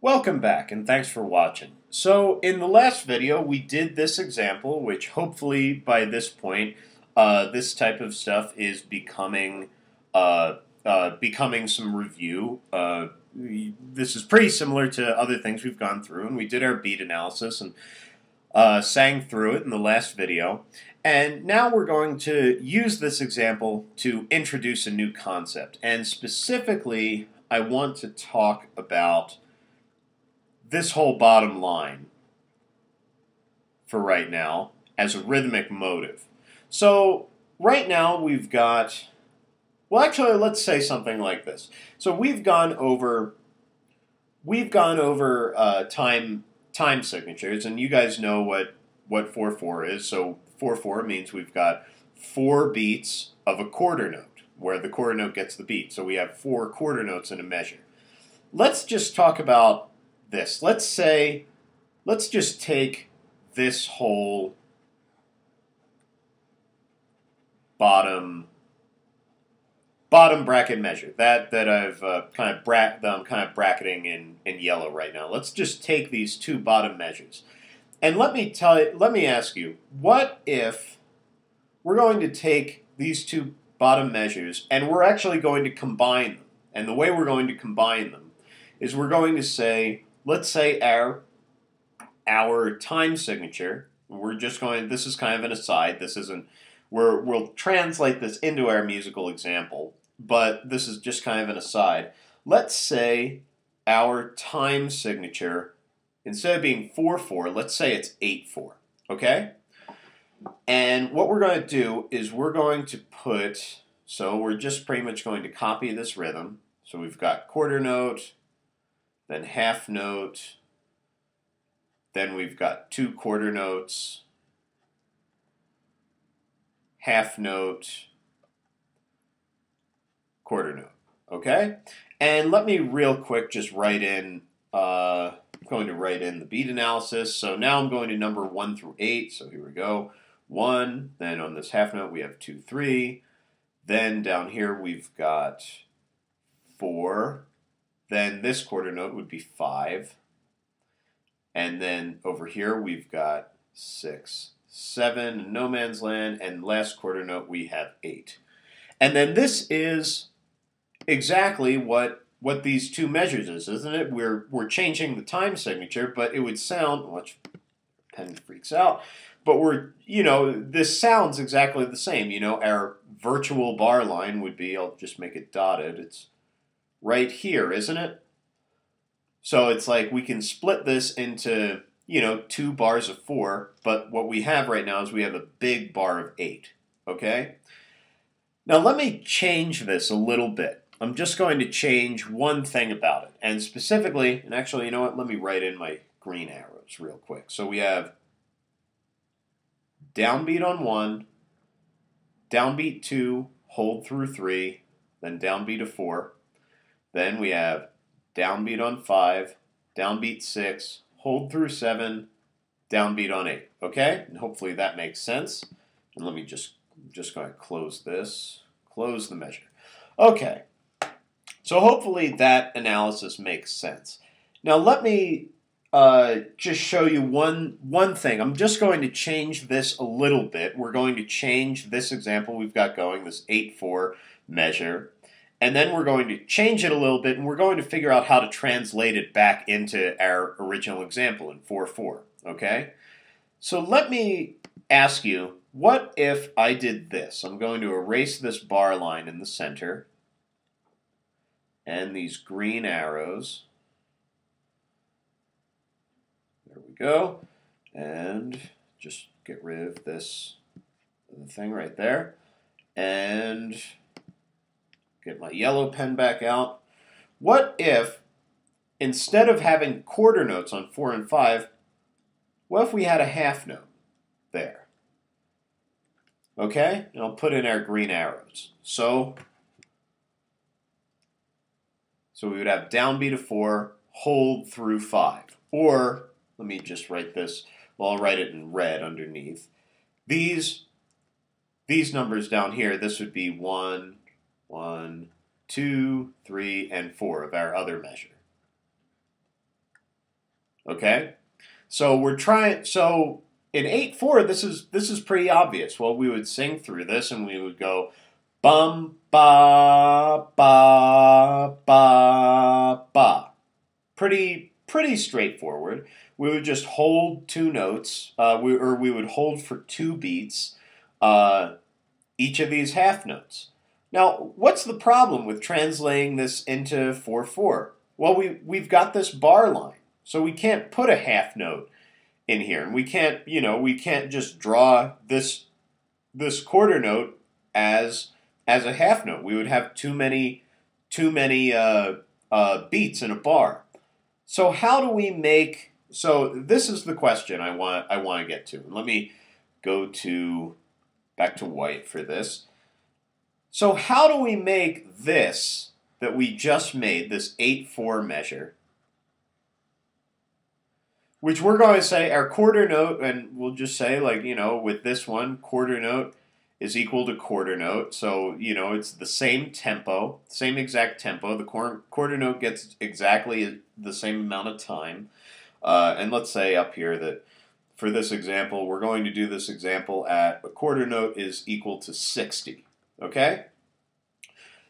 Welcome back and thanks for watching. So in the last video we did this example, which hopefully by this point this type of stuff is becoming some review. This is pretty similar to other things we've gone through, and we did our beat analysis and sang through it in the last video. And now we're going to use this example to introduce a new concept. And specifically, I want to talk about this whole bottom line for right now as a rhythmic motive. So right now we've got, well actually let's say something like this. So we've gone over time signatures, and you guys know what 4/4 is. So 4/4 means we've got 4 beats of a quarter note, where the quarter note gets the beat. So we have 4 quarter notes in a measure. Let's just talk about this. Let's just take this whole bottom bracket measure that I'm kind of bracketing in yellow right now. Let's just take these two bottom measures, and let me ask you, what if we're going to take these two bottom measures and we're actually going to combine them? And the way we're going to combine them is we're going to say, let's say our time signature, we're just going, this is kind of an aside, this isn't, we'll translate this into our musical example, but this is just kind of an aside. Let's say our time signature, instead of being 4/4, let's say it's 8/4, okay? And what we're going to do is we're going to put, so we're just pretty much going to copy this rhythm. So we've got quarter note, then half note, then we've got 2 quarter notes, half note, quarter note, okay? And let me real quick just write in, I'm going to write in the beat analysis. So now I'm going to number 1 through 8, so here we go. 1, then on this half note we have 2, 3, then down here we've got 4, then this quarter note would be 5. And then over here we've got 6, 7, no man's land, and last quarter note we have 8. And then this is exactly what these two measures is, isn't it? We're changing the time signature, but it would sound, watch, pen freaks out, but this sounds exactly the same. Our virtual bar line would be, I'll just make it dotted, it's right here, isn't it? So it's like we can split this into, 2 bars of 4, but what we have right now is we have a big bar of 8, okay? Now let me change this a little bit. I'm just going to change one thing about it, and specifically, and actually, you know what, let me write in my green arrows real quick. So we have downbeat on 1, downbeat 2, hold through 3, then downbeat of 4. Then we have downbeat on 5, downbeat 6, hold through 7, downbeat on 8. Okay? And hopefully that makes sense. And let me I'm just going to close this, close the measure. Okay. So hopefully that analysis makes sense. Now let me just show you one thing. I'm just going to change this a little bit. We're going to change this example we've got going, this 8/4 measure. And then we're going to change it a little bit, and we're going to figure out how to translate it back into our original example in 4/4, okay? So let me ask you, what if I did this? I'm going to erase this bar line in the center and these green arrows. There we go. And just get rid of this thing right there. And get my yellow pen back out. What if, instead of having quarter notes on 4 and 5, what if we had a half note there? Okay? And I'll put in our green arrows. So we would have downbeat of 4, hold through 5. Or, let me just write this, well, I'll write it in red underneath. These numbers down here, this would be 1, 2, 3, and 4 of our other measure. Okay? So we're trying, so in 8/4, this is pretty obvious. Well, we would sing through this and we would go bum ba ba ba ba. Pretty straightforward. We would just hold two notes, we would hold for two beats, each of these half notes. Now, what's the problem with translating this into 4/4? Well, we've got this bar line, so we can't put a half note in here, and we can't just draw this quarter note as a half note. We would have too many beats in a bar. So how do we make? So this is the question I want to get to. Let me go back to white for this. So how do we make this that we just made, this 8/4 measure, which we're going to say our quarter note, and we'll just say, like, with this one, quarter note is equal to quarter note. So, it's the same tempo, same exact tempo. The quarter note gets exactly the same amount of time. And let's say up here that for this example, we're going to do this example at a quarter note is equal to 60. Okay?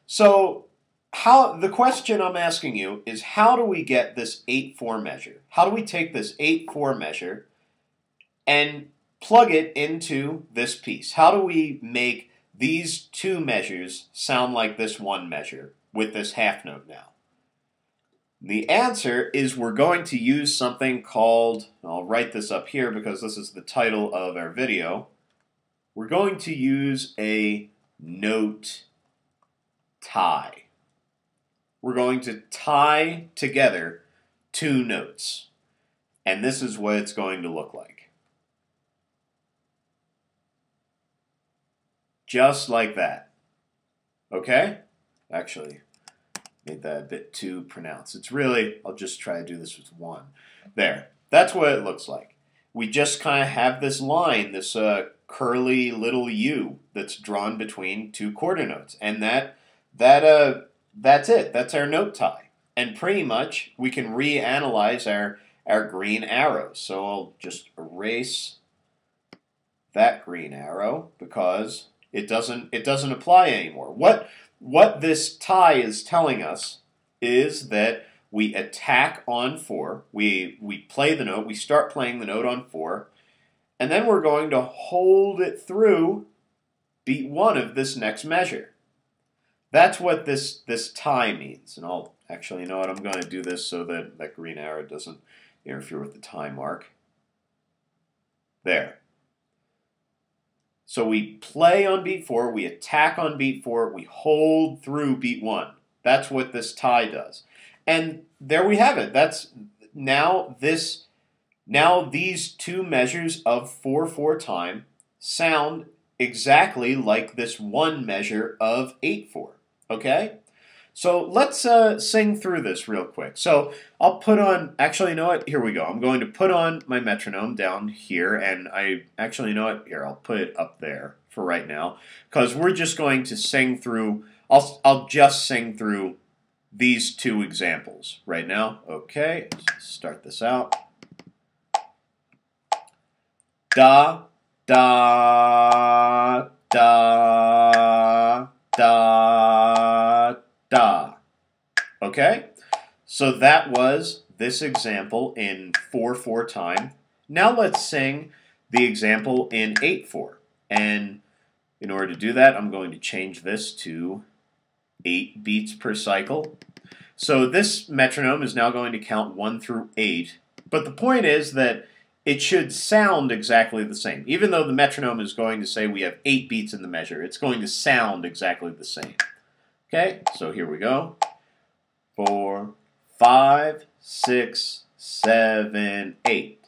So the question I'm asking you is, how do we get this 8/4 measure? How do we take this 8/4 measure and plug it into this piece? How do we make these two measures sound like this one measure with this half note now? The answer is we're going to use something called, I'll write this up here because this is the title of our video, we're going to use a note tie. We're going to tie together two notes, and this is what it's going to look like. Just like that. Okay? Actually, made that a bit too pronounced. It's really, I'll just try to do this with one. There. That's what it looks like. We just kind of have this line, this curly little U that's drawn between two quarter notes. And that's it. That's our note tie. And pretty much we can reanalyze our green arrows. So I'll just erase that green arrow because it doesn't apply anymore. What this tie is telling us is that we attack on 4. We play the note. We start playing the note on 4, and then we're going to hold it through beat 1 of this next measure. That's what this tie means. And I'll actually, you know what? I'm going to do this so that that green arrow doesn't interfere with the tie mark. There. So we play on beat 4, we attack on beat 4, we hold through beat 1. That's what this tie does. And there we have it. That's now these two measures of 4/4 time sound exactly like this one measure of 8/4. Okay? So let's sing through this real quick. So I'll put on, actually, you know what? Here we go. I'm going to put on my metronome down here, and you know what? Here, I'll put it up there for right now, because we're just going to sing through, I'll just sing through these two examples right now. Okay, let's start this out. Da, da, da, da, da. Okay? So that was this example in 4/4 time. Now let's sing the example in 8/4. And in order to do that, I'm going to change this to 8 beats per cycle. So this metronome is now going to count 1 through 8. But the point is that it should sound exactly the same. Even though the metronome is going to say we have 8 beats in the measure, it's going to sound exactly the same. Okay, so here we go. 4, 5, 6, 7, 8.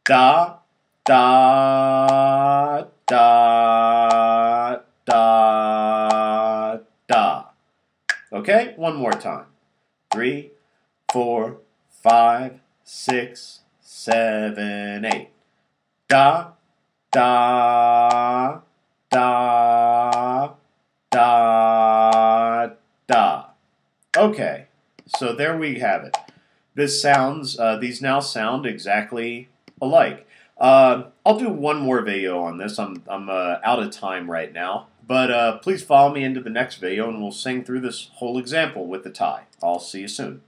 Da, da, da, da, da. Okay, one more time. 3, 4, 5, 6, 7, 8. Da, da, da, da, da. Okay, so there we have it. these now sound exactly alike. I'll do one more video on this. I'm out of time right now. But please follow me into the next video and we'll sing through this whole example with the tie. I'll see you soon.